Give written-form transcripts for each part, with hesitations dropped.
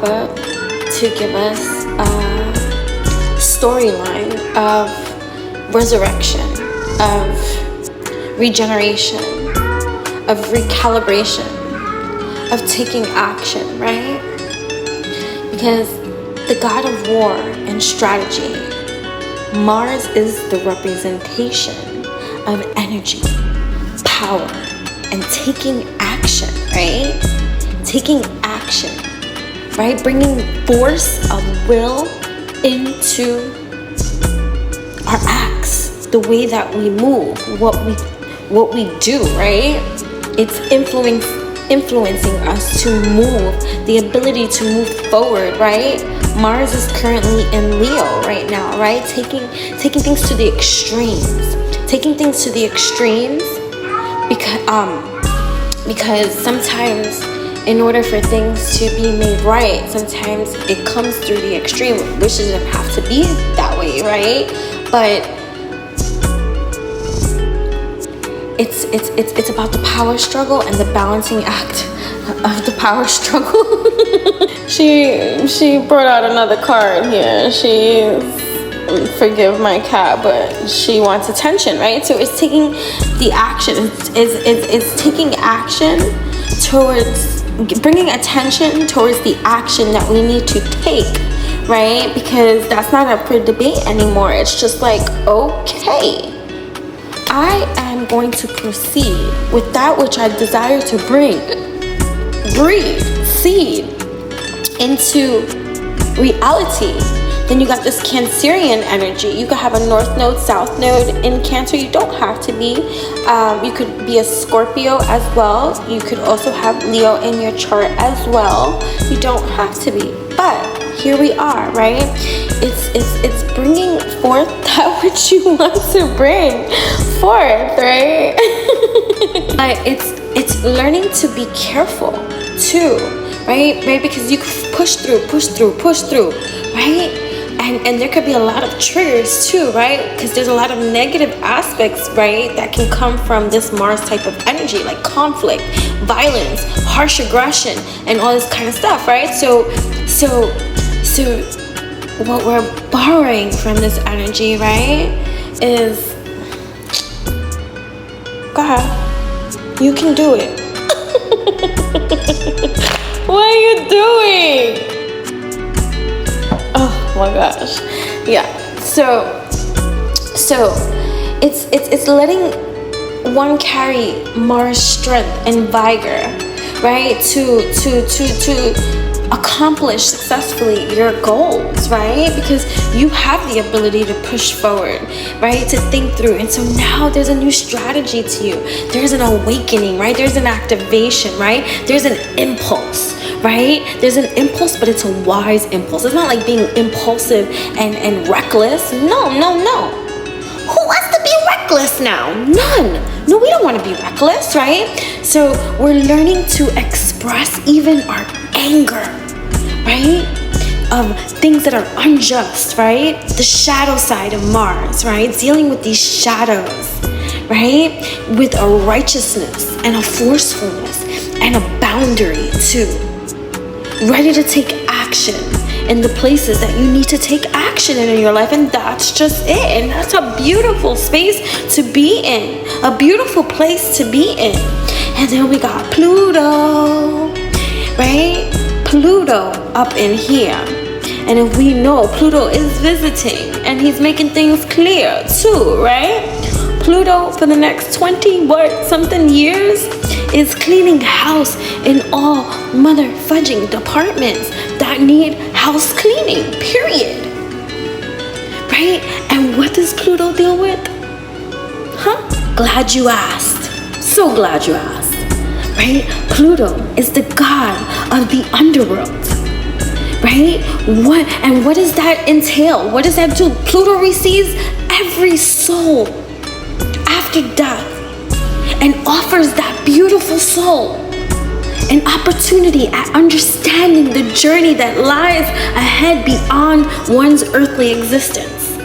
up to give us a storyline of resurrection, of regeneration, of recalibration, of taking action, right? Because the god of war and strategy, Mars is the representation of energy, power, and taking action, right? Taking action, right? Bringing force of will into our acts, the way that we move, what we do, right? It's influencing us to move, the ability to move forward, right? Mars is currently in Leo right now, right? Taking things to the extremes. Taking things to the extremes because sometimes in order for things to be made right, sometimes it comes through the extreme, which doesn't have to be that way, right? But it's about the power struggle and the balancing act of the power struggle. She brought out another card here. Forgive my cat, but she wants attention, right? So it's taking the action. It's taking action towards bringing attention towards the action that we need to take, right? Because that's not up for debate anymore. It's just like, okay, I am going to proceed with that which I desire to breathe, seed into reality. Then you got this Cancerian energy. You could have a north node, south node in Cancer. You don't have to be. You could be a Scorpio as well. You could also have Leo in your chart as well. You don't have to be. But here we are, right? It's bringing forth that which you want to bring forth, right? But it's learning to be careful too, right? Because you can push through, right? And there could be a lot of triggers too, right? Because there's a lot of negative aspects, right, that can come from this Mars type of energy, like conflict, violence, harsh aggression, and all this kind of stuff, right? So what we're borrowing from this energy, right, is, God, you can do it. What are you doing? Oh my gosh. Yeah. So it's letting one carry Mars strength and vigor, right? To accomplish successfully your goals, right? Because you have the ability to push forward, right? To think through. And so now there's a new strategy to you. There's an awakening, right? There's an activation, right? There's an impulse, right? There's an impulse, but it's a wise impulse. It's not like being impulsive and reckless. No. Who wants to be reckless now? None. No, we don't want to be reckless, right? So we're learning to express even our anger, right? Of things that are unjust, right? The shadow side of Mars, right? Dealing with these shadows, right? With a righteousness and a forcefulness and a boundary too. Ready to take action in the places that you need to take action in your life. And that's just it. And that's a beautiful space to be in. A beautiful place to be in. And then we got Pluto, right? Pluto up in here. And if we know Pluto is visiting and he's making things clear too, right? Pluto for the next 20-something years is cleaning house in all mother fudging departments that need house cleaning, period. Right? And what does Pluto deal with? Glad you asked. So glad you asked. Right? Pluto is the god of the underworld. Right? What does that entail? What does that do? Pluto receives every soul after death and offers that beautiful soul an opportunity at understanding the journey that lies ahead beyond one's earthly existence.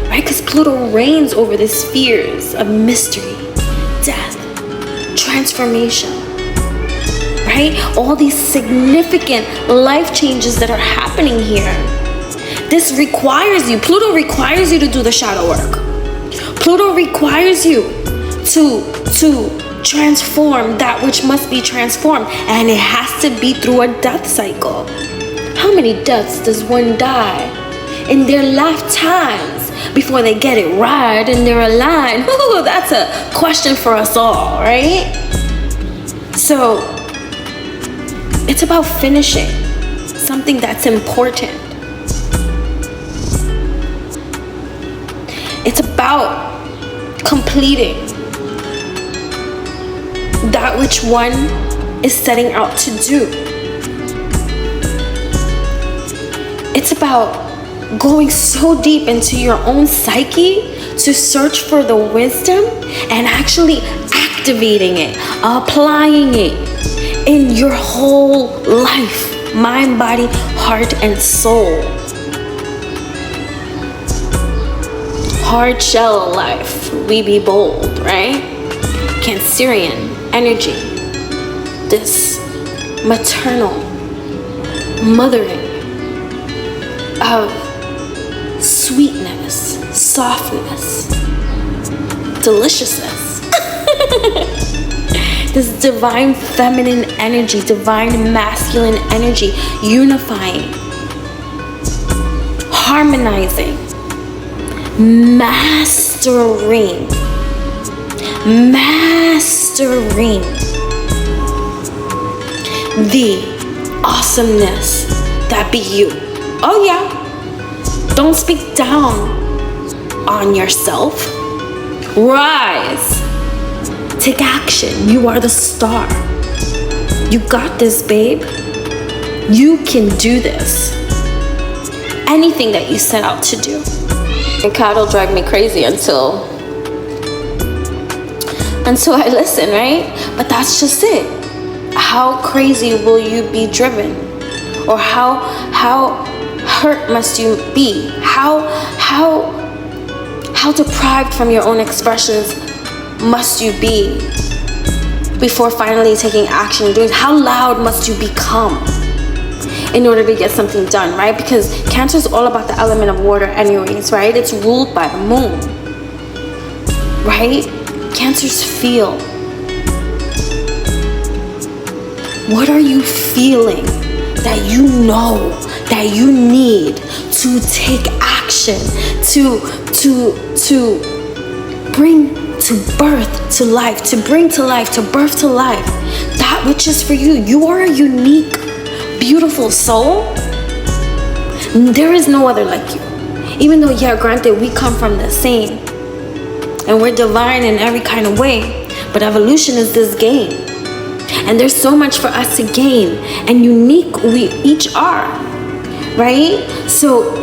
Right? Because Pluto reigns over the spheres of mystery, death, transformation. Right? right? All these significant life changes that are happening here. This requires you, Pluto requires you to do the shadow work. Pluto requires you to transform that which must be transformed, and it has to be through a death cycle. How many deaths does one die in their lifetimes before they get it right and they're aligned? Ooh, that's a question for us all, right? So it's about finishing something that's important. It's about completing that which one is setting out to do. It's about going so deep into your own psyche to search for the wisdom and actually activating it, applying it in your whole life, mind, body, heart, and soul. Hard shell life, we be bold, right? Cancerian energy, this maternal mothering of sweetness, softness, deliciousness. This divine feminine energy, divine masculine energy, unifying, harmonizing, mastering the awesomeness that be you. Oh yeah. Don't speak down on yourself. Rise. Take action. You are the star. You got this, babe. You can do this. Anything that you set out to do. And cat'll drive me crazy until I listen, right? But that's just it. How crazy will you be driven? Or how hurt must you be? How deprived from your own expressions must you be before finally taking action and doing? How loud must you become in order to get something done, right? Because Cancer is all about the element of water anyways, right? It's ruled by the moon, right? Cancers feel. What are you feeling that you know that you need to take action, to bring to birth to life, to bring to life, to birth to life that which is for you? You are a unique, beautiful soul. There is no other like you. Even though, yeah, granted, we come from the same and we're divine in every kind of way, but evolution is this game. And there's so much for us to gain, and unique we each are, right? So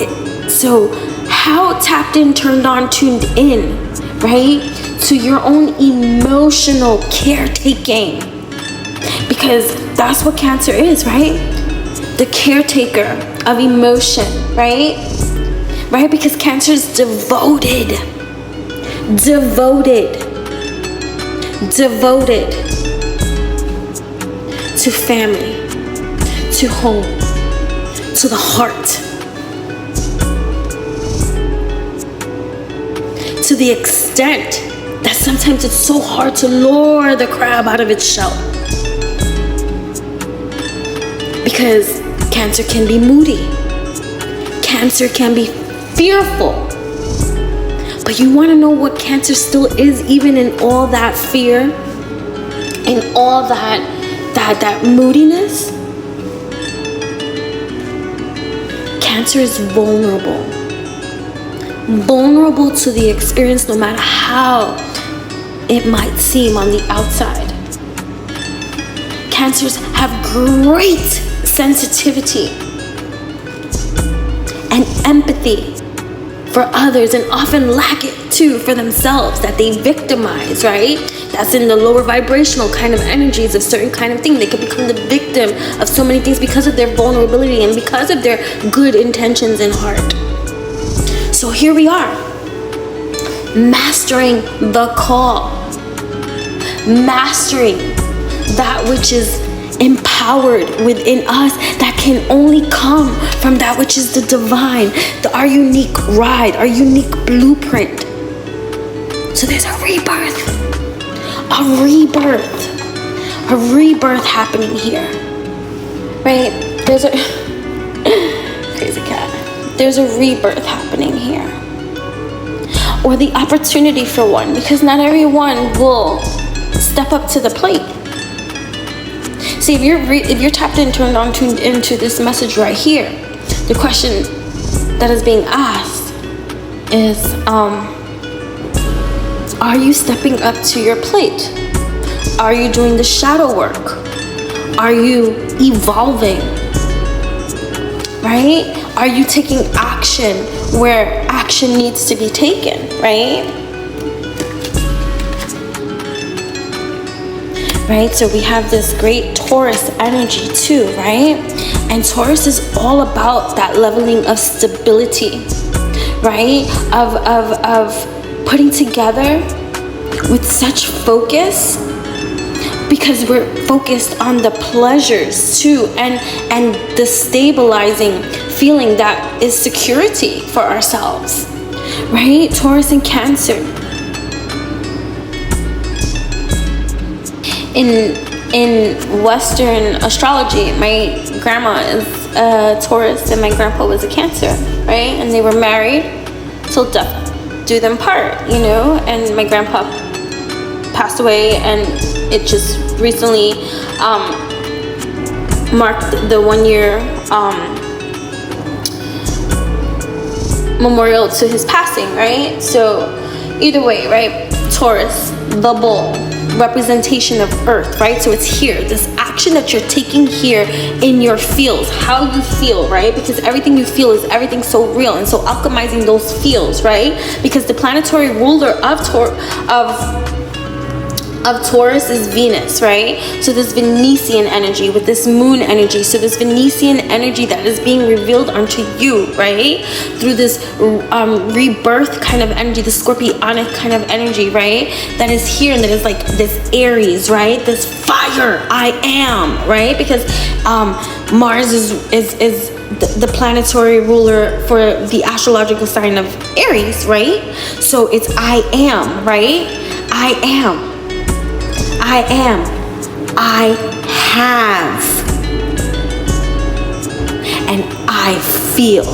how tapped in, turned on, tuned in, right, to your own emotional caretaking, because that's what Cancer is, right? The caretaker of emotion, right? Because Cancer is devoted to family, to home, to the heart, to the extent that sometimes it's so hard to lure the crab out of its shell. Because Cancer can be moody. Cancer can be fearful. But you want to know what Cancer still is, even in all that fear, in all that moodiness? Cancer is vulnerable. Vulnerable to the experience, no matter how it might seem on the outside. Cancers have great sensitivity and empathy for others, and often lack it too for themselves, that they victimize, right? That's in the lower vibrational kind of energies of certain kind of thing. They could become the victim of so many things because of their vulnerability and because of their good intentions in heart. So here we are, mastering the call, mastering that which is empowered within us that can only come from that which is the divine, our unique ride, our unique blueprint. So there's a rebirth happening here, right? There's a crazy cat. There's a rebirth happening here, or the opportunity for one, because not everyone will step up to the plate. See, if you're tapped in, turned on, tuned into this message right here, the question that is being asked is, are you stepping up to your plate? Are you doing the shadow work? Are you evolving? Right? Are you taking action where action needs to be taken, right? Right? So we have this great Taurus energy too, right? And Taurus is all about that leveling of stability, right? Of putting together with such focus, because we're focused on the pleasures too, and the stabilizing feeling that is security for ourselves, right? Taurus and Cancer. In Western astrology, my grandma is a Taurus and my grandpa was a Cancer, right? And they were married till death do them part, you know? And my grandpa passed away, and it just recently marked the 1 year memorial to his passing, right? So either way, right? Taurus, the bull, representation of earth, right? So it's here, this action that you're taking here in your feels, how you feel, right? Because everything you feel is everything so real, and so alchemizing those feels, right? Because the planetary ruler of Taurus is Venus, right? So this Venusian energy with this moon energy. So this Venusian energy that is being revealed unto you, right? Through this rebirth kind of energy, the scorpionic kind of energy, right? That is here, and that is like this Aries, right? This fire, I am, right? Because Mars is the planetary ruler for the astrological sign of Aries, right? So it's I am, right? I am. I am. I have. And I feel.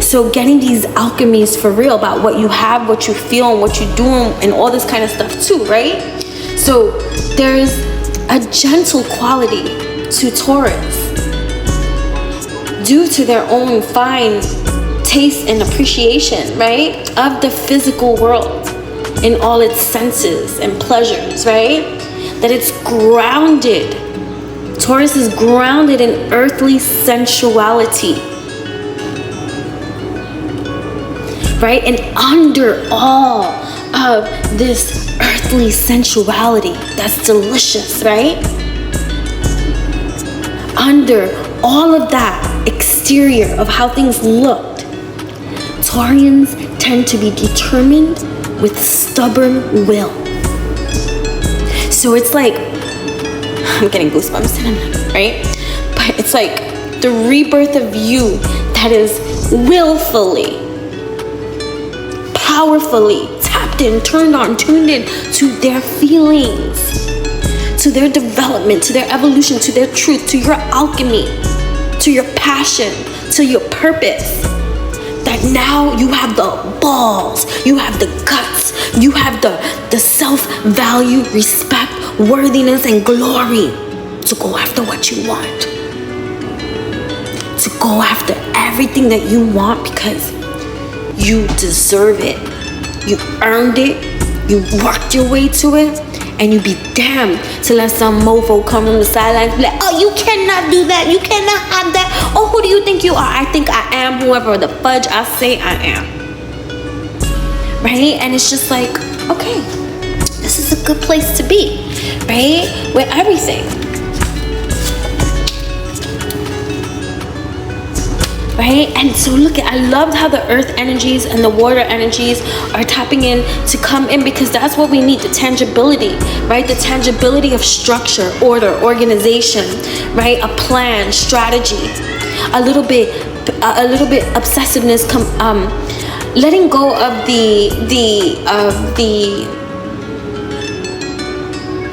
So getting these alchemies for real about what you have, what you feel, and what you're doing, and all this kind of stuff too, right? So there's a gentle quality to Taurus due to their own fine taste and appreciation, right, of the physical world in all its senses and pleasures, right? That it's grounded. Taurus is grounded in earthly sensuality, right? And under all of this earthly sensuality that's delicious, right? Under all of that exterior of how things looked, Taurians tend to be determined with stubborn will. So it's like, I'm getting goosebumps in a minute, right? But it's like the rebirth of you that is willfully, powerfully tapped in, turned on, tuned in to their feelings, to their development, to their evolution, to their truth, to your alchemy, to your passion, to your purpose. That now you have the balls, you have the guts, you have the self-value, respect, worthiness, and glory to go after what you want. To go after everything that you want because you deserve it. You earned it, you worked your way to it, and you be damned to let some mofo come on the sidelines and be like, oh, you cannot do that, you cannot have that. Oh, who do you think you are? I think I am whoever the fudge I say I am. Right? And it's just like, okay, this is a good place to be, right? With everything. right? And so look at, I loved how the earth energies and the water energies are tapping in to come in, because that's what we need, the tangibility, right? The tangibility of structure, order, organization, right? A plan, strategy, a little bit obsessiveness, letting go of the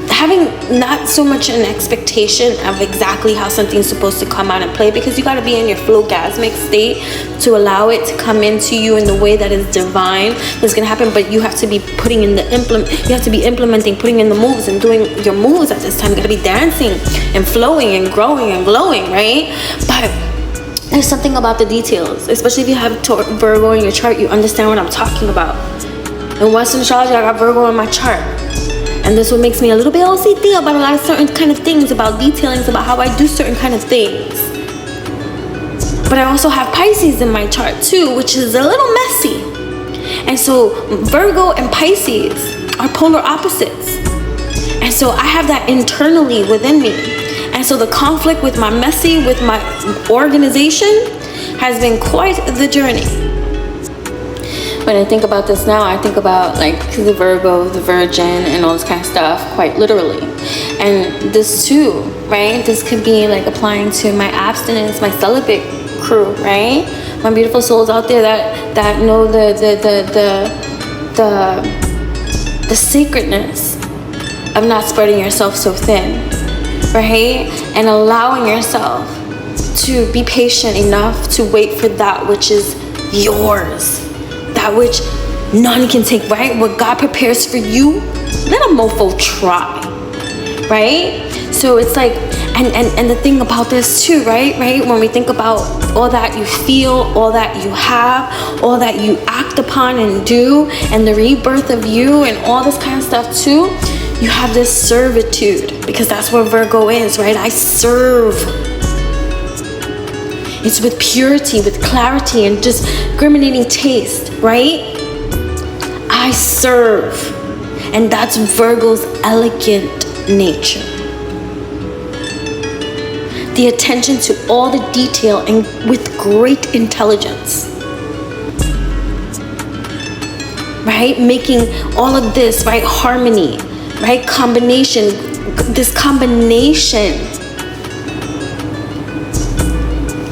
having not so much an expectation of exactly how something's supposed to come out and play, because you got to be in your flowgasmic state to allow it to come into you in the way that is divine that's going to happen. But you have to be putting in you have to be implementing, putting in the moves and doing your moves at this time. You got to be dancing and flowing and growing and glowing, right? But there's something about the details, especially if you have Virgo in your chart, you understand what I'm talking about. In Western astrology, I got Virgo in my chart. And this is what makes me a little bit OCD about a lot of certain kind of things, about detailings, about how I do certain kind of things. But I also have Pisces in my chart too, which is a little messy. And so Virgo and Pisces are polar opposites. And so I have that internally within me. And so the conflict with my messy, with my organization, has been quite the journey. When I think about this now, I think about like the Virgo, the Virgin, and all this kind of stuff quite literally. And this too, right? This could be like applying to my abstinence, my celibate crew, right? My beautiful souls out there that know the sacredness of not spreading yourself so thin, right? And allowing yourself to be patient enough to wait for that which is yours. That which none can take, right? What God prepares for you, let a mofo try, right? So it's like, and the thing about this too, right? When we think about all that you feel, all that you have, all that you act upon and do, and the rebirth of you and all this kind of stuff too, you have this servitude, because that's where Virgo is, right? I serve. It's with purity, with clarity, and just discriminating taste, right? I serve. And that's Virgo's elegant nature. The attention to all the detail and with great intelligence. Right? Making all of this, right? Harmony, right? Combination. This combination.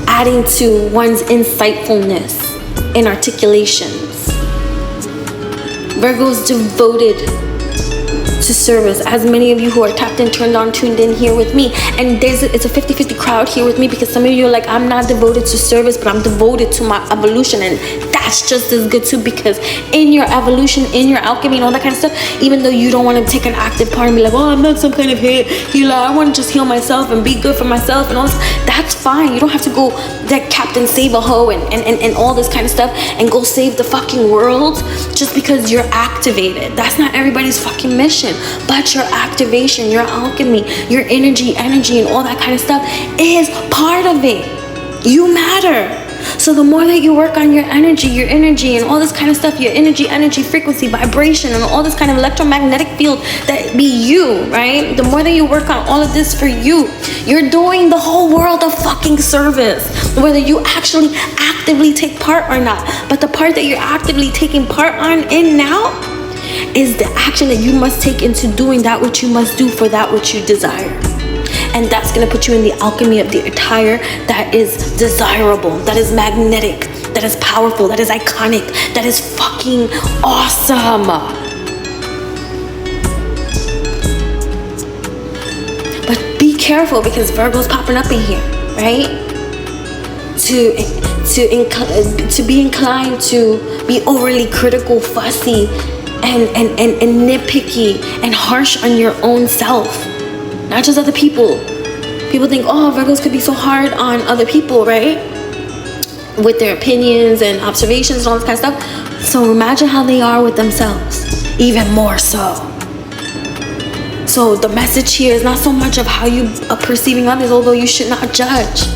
Adding to one's insightfulness and articulations. Virgo's devoted to service, as many of you who are tapped in, turned on, tuned in here with me. And it's a 50-50 crowd here with me, because some of you are like, I'm not devoted to service, but I'm devoted to my evolution. And that's just as good too, because in your evolution, in your alchemy and all that kind of stuff, even though you don't want to take an active part and be like, oh, I'm not some kind of healer, I want to just heal myself and be good for myself and all this, that's fine. You don't have to go that Captain Save-A-Ho and all this kind of stuff and go save the fucking world just because you're activated. That's not everybody's fucking mission. But your activation, your alchemy, your energy, and all that kind of stuff is part of it. You matter. So the more that you work on your energy and all this kind of stuff, your energy, frequency, vibration, and all this kind of electromagnetic field that be you, right? The more that you work on all of this for you, you're doing the whole world a fucking service, whether you actually actively take part or not. But the part that you're actively taking part in now is the action that you must take into doing that which you must do for that which you desire. And that's going to put you in the alchemy of the attire that is desirable, that is magnetic, that is powerful, that is iconic, that is fucking awesome. But be careful, because Virgo's popping up in here, right? To be inclined to be overly critical, fussy, and nitpicky and harsh on your own self. Not just other people. People think, oh, Virgos could be so hard on other people, right? With their opinions and observations and all this kind of stuff. So imagine how they are with themselves. Even more so. So the message here is not so much of how you are perceiving others, although you should not judge.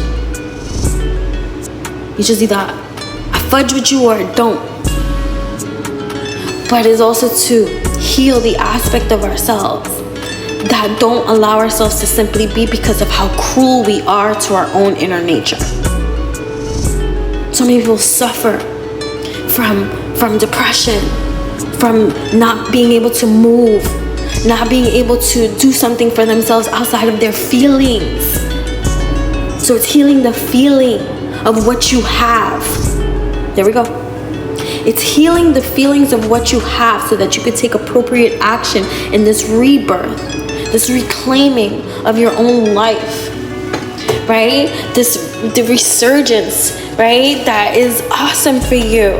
You just either fudge with you or don't. But it's also to heal the aspect of ourselves that don't allow ourselves to simply be because of how cruel we are to our own inner nature. So many people suffer from depression, from not being able to move, not being able to do something for themselves outside of their feelings. So it's healing the feeling of what you have. There we go. It's healing the feelings of what you have so that you could take appropriate action in this rebirth, this reclaiming of your own life, right? The resurgence, right? That is awesome for you,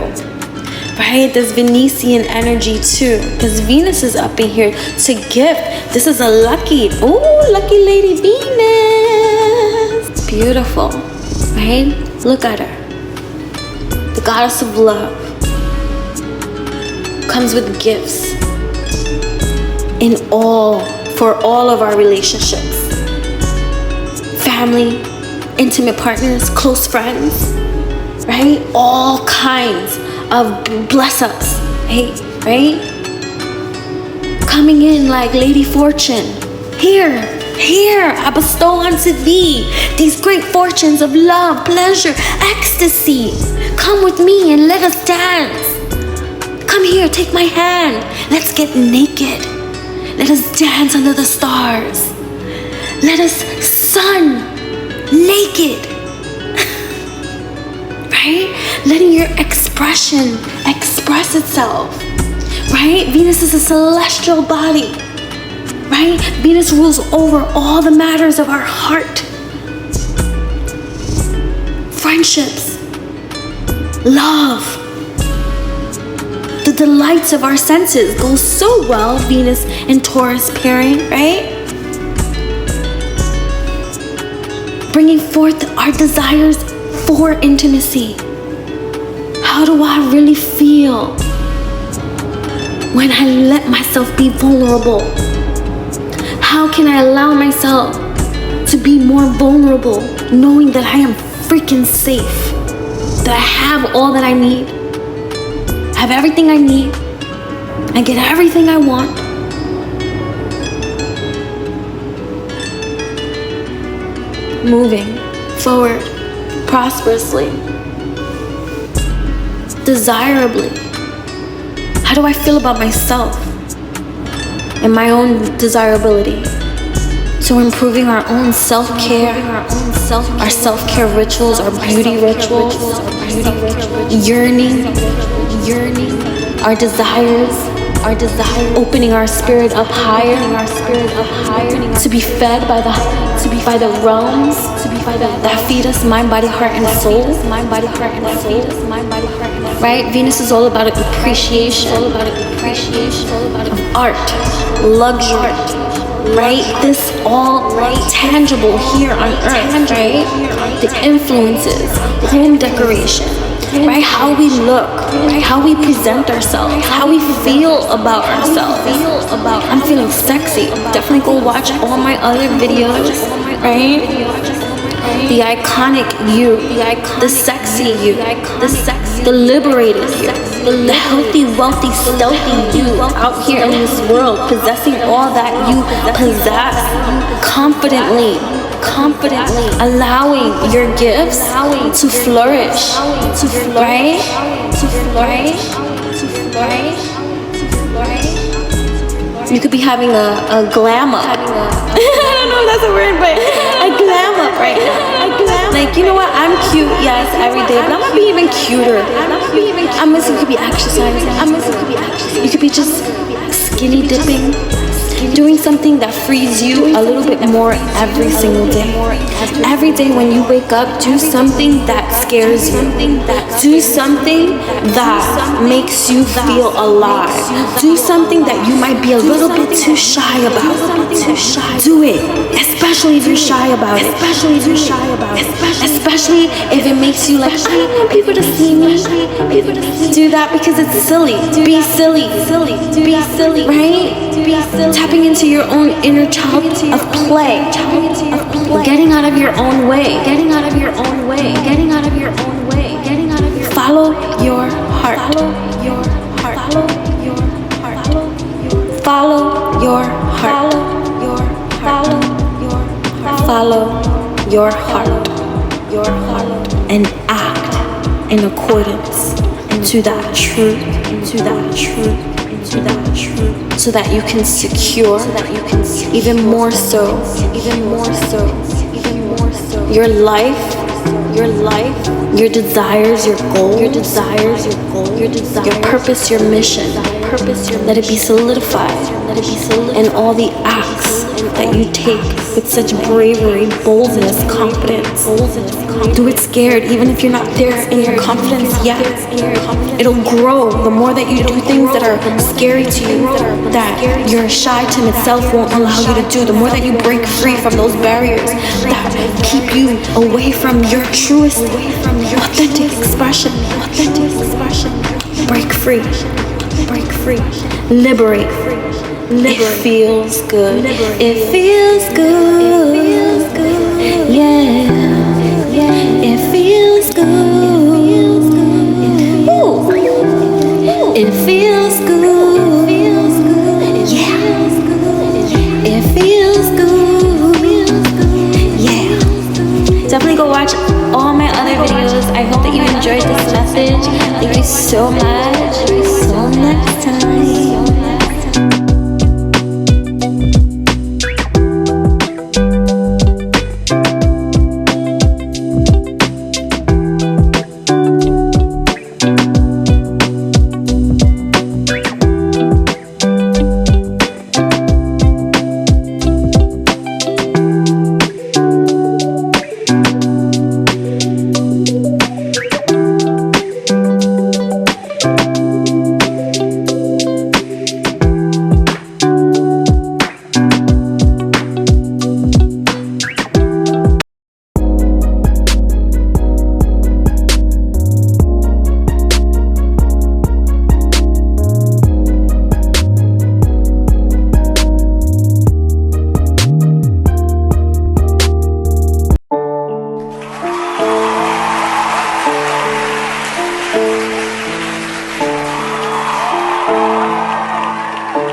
right? This Venusian energy too, because Venus is up in here to gift. This is a lucky lady Venus. Beautiful, right? Look at her. The goddess of love comes with gifts for all of our relationships. Family, intimate partners, close friends, right? All kinds of bless ups, right? Coming in like Lady Fortune. Here, I bestow unto thee these great fortunes of love, pleasure, ecstasy. Come with me and let us dance. Come here, take my hand. Let's get naked. Let us dance under the stars. Let us sun naked. Right? Letting your expression express itself. Right? Venus is a celestial body. Right? Venus rules over all the matters of our heart. Friendships. Love. The delights of our senses go so well, Venus and Taurus pairing, right? Bringing forth our desires for intimacy. How do I really feel when I let myself be vulnerable? How can I allow myself to be more vulnerable, knowing that I am freaking safe, that I have all that I need? I have everything I need. I get everything I want. Moving forward prosperously, desirably. How do I feel about myself and my own desirability? So improving our own self-care, our self-care rituals, our beauty rituals, yearning, our desires, opening our spirit up higher, to be fed by the realms that feed us mind, body, heart, and soul. Right? Venus is all about appreciation of art, luxury. Right? This all tangible here on earth, right? The influences, home decoration, right? How we look, right? How we present ourselves, how we feel about ourselves. I'm feeling sexy. Definitely go watch all my other videos, right? The iconic you, the sexy you, the liberated you, the healthy, wealthy, stealthy you out here in this world, possessing all that you possess, confidently allowing your gifts to flourish, right? You could be having a glam up. I don't know if that's a word, but a glam up right now. Like, you know what? I'm cute, yes, every day, but I'm gonna be even cuter. You could be exercising. You could be just skinny dipping. Doing something that frees you a little bit more every single day. Every day when you wake up, do something that scares you. Do something that makes you feel alive. Do something that you might be a little bit too shy about. Do it, especially if you're shy about it. Especially if it makes you like, I don't want people to see me. Do that because it's silly. Be silly, right? Tapping into your own inner child of play. Getting out of your own way. Follow your heart. Follow your heart. And act in accordance to that truth, so that you can secure even more so your life, your desires, your goals, your purpose, your mission. Let it be solidified, and all the acts that you take with such bravery, boldness, confidence. Do it scared, even if you're not there in your confidence yet. It'll grow the more that you do things that are scary to you, that your shy, timid self won't allow you to do. The more that you break free from those barriers that keep you away from your truest, authentic expression. Break free. Liberate. It feels good. It feels good. Yeah. It feels good.